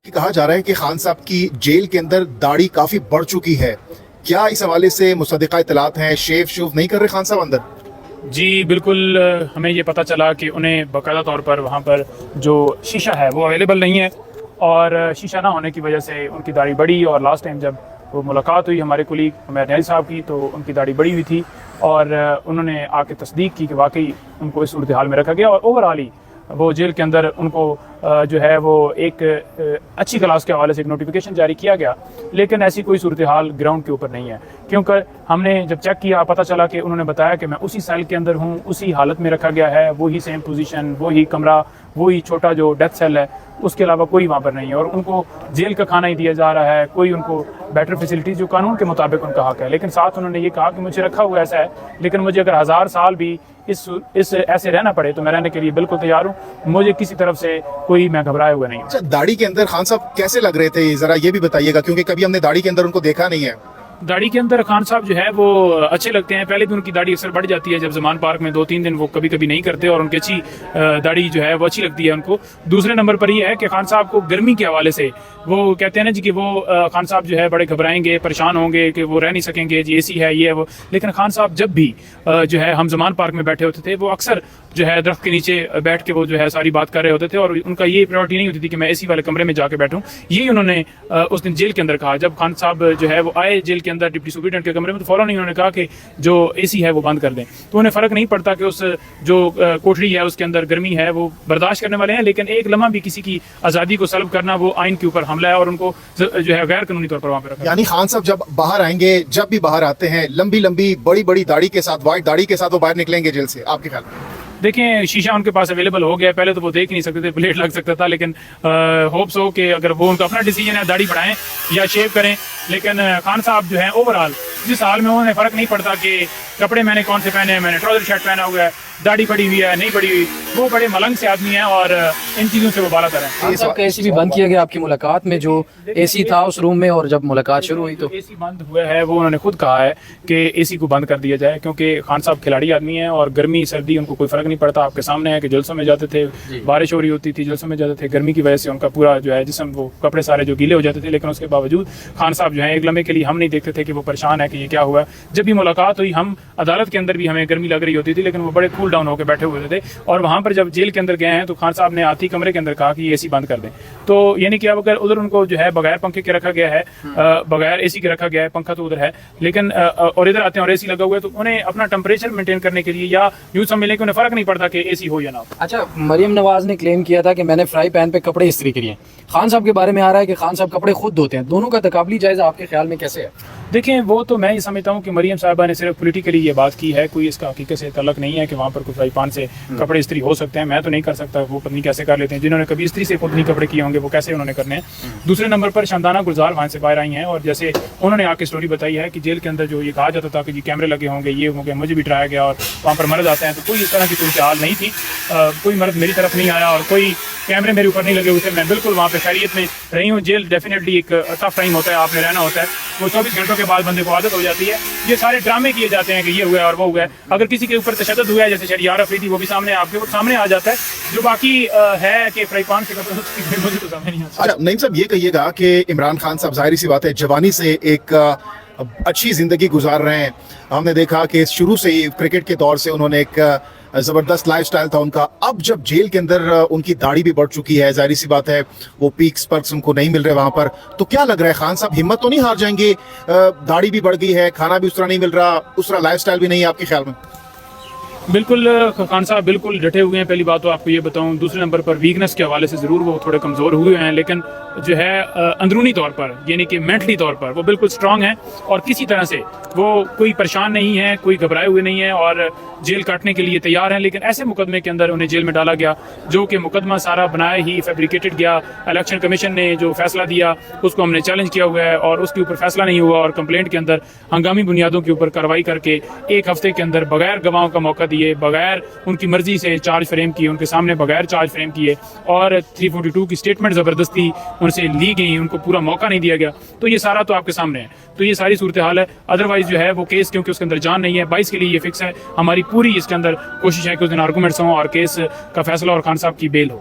کہ کہا جا رہا ہے کہ خان صاحب کی جیل کے اندر داڑھی کافی بڑھ چکی ہے، کیا اس حوالے سے مصدقہ اطلاعات ہیں؟ شیف نہیں کر رہے خان صاحب اندر؟ جی بالکل، ہمیں یہ پتہ چلا کہ انہیں باقاعدہ طور پر وہاں پر جو شیشہ ہے وہ اویلیبل نہیں ہے، اور شیشہ نہ ہونے کی وجہ سے ان کی داڑھی بڑھی، اور لاسٹ ٹائم جب وہ ملاقات ہوئی ہمارے کولیگ عمیر نیازی صاحب کی تو ان کی داڑھی بڑھی ہوئی تھی، اور انہوں نے آ کے تصدیق کی کہ واقعی ان کو اس صورتحال میں رکھا گیا، اور اوور آل ہی وہ جیل کے اندر ان کو جو ہے وہ ایک اچھی کلاس کے حوالے سے ایک نوٹیفیکیشن جاری کیا گیا، لیکن ایسی کوئی صورتحال گراؤنڈ کے اوپر نہیں ہے، کیونکہ ہم نے جب چیک کیا پتہ چلا کہ انہوں نے بتایا کہ میں اسی سیل کے اندر ہوں، اسی حالت میں رکھا گیا ہے، وہی سیم پوزیشن، وہی کمرہ، وہی چھوٹا جو ڈیتھ سیل ہے، اس کے علاوہ کوئی وہاں پر نہیں ہے، اور ان کو جیل کا کھانا ہی دیا جا رہا ہے، کوئی ان کو بیٹر فیسلٹیز جو قانون کے مطابق ان کا حق ہے، لیکن ساتھ انہوں نے یہ کہا کہ مجھے رکھا ہوا ایسا ہے، لیکن مجھے اگر 1000 سال بھی اس ایسے رہنا پڑے تو میں رہنے کے لیے بالکل تیار ہوں، مجھے کسی طرف سے کوئی میں گھبرائے ہوئے نہیں ہوں۔ اچھا، داڑھی کے اندر خان صاحب کیسے لگ رہے تھے، ذرا یہ بھی بتائیے گا، کیونکہ کبھی ہم نے داڑھی کے اندر ان کو دیکھا نہیں ہے۔ داڑھی کے اندر خان صاحب جو ہے وہ اچھے لگتے ہیں، پہلے بھی ان کی داڑھی اکثر بڑھ جاتی ہے، جب زمان پارک میں 2-3 دن وہ کبھی کبھی نہیں کرتے، اور ان کی اچھی داڑھی جو ہے وہ اچھی لگتی ہے ان کو۔ دوسرے نمبر پر یہ ہے کہ خان صاحب کو گرمی کے حوالے سے وہ کہتے ہیں نا جی کہ وہ خان صاحب جو ہے بڑے گھبرائیں گے، پریشان ہوں گے کہ وہ رہ نہیں سکیں گے، جی اے سی ہے یہ ہے وہ، لیکن خان صاحب جب بھی جو ہے ہم زمان پارک میں بیٹھے ہوتے تھے وہ اکثر جو ہے درخت کے نیچے بیٹھ کے وہ جو ہے ساری بات کر رہے ہوتے تھے، اور ان کا یہ پریورٹی نہیں ہوتی تھی کہ میں اے سی والے کمرے میں جا کے بیٹھوں۔ یہی انہوں نے اس دن جیل کے اندر کہا، جب خان صاحب جو ہے وہ آئے جیل کے اندر ڈپٹی سپرنٹینڈنٹ کے کمرے میں، تو فوراً انہوں نے کہا کہ جو اے سی ہے وہ بند کر دیں، تو انہیں فرق نہیں پڑتا کہ اس جو کوٹری ہے اس کے اندر گرمی ہے، وہ برداشت کرنے والے ہیں، لیکن ایک لمحہ بھی کسی کی آزادی کو سلب کرنا وہ آئین کے اوپر حملہ ہے، اور ان کو جو ہے غیر قانونی طور پر وہاں پہ رکھا۔ یعنی خان صاحب جب باہر آئیں گے، جب بھی باہر آتے ہیں، لمبی لمبی بڑی بڑی داڑھی کے ساتھ، وائٹ داڑھی کے ساتھ وہ باہر نکلیں گے جیل سے، آپ کے خیال میں؟ دیکھیں شیشہ ان کے پاس اویلیبل ہو گیا، پہلے تو وہ دیکھ نہیں سکتے تھے، پلیٹ لگ سکتا تھا، لیکن ہوپس ہو کہ اگر وہ ان کا اپنا ڈیسیجن ہے داڑھی بڑھائیں یا شیو کریں، لیکن خان صاحب جو ہیں اوور آل جس حال میں انہیں فرق نہیں پڑتا کہ کپڑے میں نے کون سے پہنے ہیں، میں نے ٹراؤزر شرٹ پہنا ہوا ہے، داڑھی بڑھی ہوئی ہے نہیں بڑھی ہوئی، وہ بڑے ملنگ سے آدمی ہیں اور ان چیزوں سے وہ بالا تر ہیں۔ خان صاحب کا اے سی بھی بند کیا گیا آپ کی ملاقات میں، جو اے سی تھا اس روم میں، اور جب ملاقات شروع ہوئی تو اے سی بند ہوا ہے، وہ انہوں نے خود کہا ہے کہ اے سی کو بند کر دیا جائے، کیونکہ خان صاحب کھلاڑی آدمی ہیں اور گرمی سردی ان کو کوئی فرق نہیں پڑتا۔ آپ کے سامنے ہے کہ جلسوں میں جاتے تھے، بارش ہو رہی ہوتی تھی، جلسوں میں جاتے تھے، گرمی کی وجہ سے ان کا پورا جو ہے جسم، وہ کپڑے سارے جو گیلے ہو جاتے تھے، لیکن اس کے باوجود خان صاحب جو ہیں ایک لمحے کے لیے ہم نہیں دیکھتے تھے کہ وہ پریشان ہے کہ یہ کیا ہوا۔ جب بھی ملاقات ہوئی، ہم عدالت کے اندر بھی ہمیں گرمی لگ رہی ہوتی تھی، لیکن وہ بڑے کول ڈاؤن ہو کے بیٹھے ہوئے تھے، اور وہاں پر جب جیل کے اندر گئے ہیں تو خان صاحب نے آتی کمرے کے اندر کہا کہ یہ اے سی بند کر دیں، تو یعنی کہ اب اگر ادھر ان کو جو ہے بغیر پنکھے کے رکھا گیا ہے، بغیر اے سی کے رکھا گیا ہے، پنکھا تو ادھر ہے لیکن اور ادھر آتے ہیں اور اے سی لگا ہوا ہے، تو انہیں اپنا ٹمپریچر مینٹین کرنے کے لیے یا یوں سمجھ لیں کہ انہیں فرق نہیں پڑتا کہ اے سی ہو یا نہ ہو۔ اچھا، مریم نواز نے کلیم کیا تھا کہ میں نے فرائی پین پہ کپڑے استری کیے ہیں، خان صاحب کے بارے میں آ رہا ہے کہ خان صاحب کپڑے خود دھوتے ہیں، دونوں کا تقابلی جائزہ آپ کے خیال میں کیسے ہے؟ دیکھیں وہ تو میں یہ سمجھتا ہوں کہ مریم صاحبہ نے صرف پولیٹیکلی یہ بات کی ہے، کوئی اس کا حقیقت سے تعلق نہیں ہے کہ وہاں پر کوئی فرائی پان سے کپڑے استری ہو سکتے ہیں، میں تو نہیں کر سکتا، وہ پتنی کیسے کر لیتے ہیں، جنہوں نے کبھی استری سے خود نہیں کپڑے کیے ہوں گے وہ کیسے انہوں نے کرنے ہیں۔ دوسرے نمبر پر شاندانہ گلزار وہاں سے باہر آئی ہیں، اور جیسے انہوں نے آ کے اسٹوری بتائی ہے کہ جیل کے اندر جو یہ کہا جاتا تھا کہ جی کیمرے لگے ہوں گے، یہ ہوں گے، مجھے بھی ڈرایا گیا اور وہاں پر مرد آتے ہیں، تو کوئی اس طرح کی صورتحال نہیں تھی، کوئی مرد میری طرف نہیں آیا اور کوئی کیمرے میرے اوپر نہیں لگے ہوئے تھے، میں بالکل وہاں پہ خیریت میں رہی ہوں۔ جیل ڈیفینیٹلی ایک ٹف ٹائم ہوتا ہے، آپ نے رہنا ہوتا ہے، وہ 24 گھنٹوں کے بعد بندے کو عادت ہو جاتی ہے، یہ سارے ڈرامے کیے جاتے ہیں کہ یہ ہوا ہے اور وہ ہوا ہے، اگر کسی کے اوپر تشدد ہوا ہے جیسے شہریار افریدی، وہ بھی سامنے آپ کے سامنے آ جاتا ہے، جو باقی ہے کہ فرائی پان سے کپڑے مجھے تو سمجھ نہیں آتا۔ اچھا نعیم صاحب، یہ کہیے گا کہ عمران خان صاحب ظاہری سی بات ہے جوانی سے ایک اچھی زندگی گزار رہے ہیں، ہم نے دیکھا کہ شروع سے ہی کرکٹ کے دور سے انہوں نے ایک زبردست لائف سٹائل تھا ان کا، اب جب جیل کے اندر ان کی داڑھی بھی بڑھ چکی ہے، ظاہری سی بات ہے وہ پیکس پرکس ان کو نہیں مل رہے وہاں پر، تو کیا لگ رہا ہے خان صاحب ہمت تو نہیں ہار جائیں گے؟ داڑھی بھی بڑھ گئی ہے، کھانا بھی اس طرح نہیں مل رہا، اس طرح لائف سٹائل بھی نہیں ہے، آپ کے خیال میں؟ بالکل خان صاحب بالکل ڈٹے ہوئے ہیں، پہلی بات تو آپ کو یہ بتاؤں۔ دوسرے نمبر پر ویکنس کے حوالے سے ضرور وہ تھوڑے کمزور ہوئے ہیں، لیکن جو ہے اندرونی طور پر یعنی کہ مینٹلی طور پر وہ بالکل اسٹرانگ ہیں، اور کسی طرح سے وہ کوئی پریشان نہیں ہے، کوئی گھبرائے ہوئے نہیں ہیں، اور جیل کاٹنے کے لیے تیار ہیں، لیکن ایسے مقدمے کے اندر انہیں جیل میں ڈالا گیا جو کہ مقدمہ سارا بنایا ہی فیبریکیٹڈ گیا۔ الیکشن کمیشن نے جو فیصلہ دیا اس کو ہم نے چیلنج کیا ہوا ہے، اور اس کے اوپر فیصلہ نہیں ہوا، اور کمپلینٹ کے اندر ہنگامی بنیادوں کے اوپر کارروائی کر کے ایک ہفتے کے اندر بغیر گواہوں کا موقع دیے، بغیر ان کی مرضی سے چارج فریم کیے، ان کے سامنے بغیر چارج فریم کیے، اور 342 کی سٹیٹمنٹ زبردستی ان سے لی گئی، ان کو پورا موقع نہیں دیا گیا، تو یہ سارا تو آپ کے سامنے ہے، تو یہ ساری صورتحال ہے۔ ادروائز جو ہے وہ کیس کیونکہ اس کے اندر جان نہیں ہے، 22 کے لیے یہ فکس ہے، ہماری پوری اس کے اندر کوشش ہے کہ اس دن آرگومنٹس ہوں اور کیس کا فیصلہ اور خان صاحب کی بیل ہو۔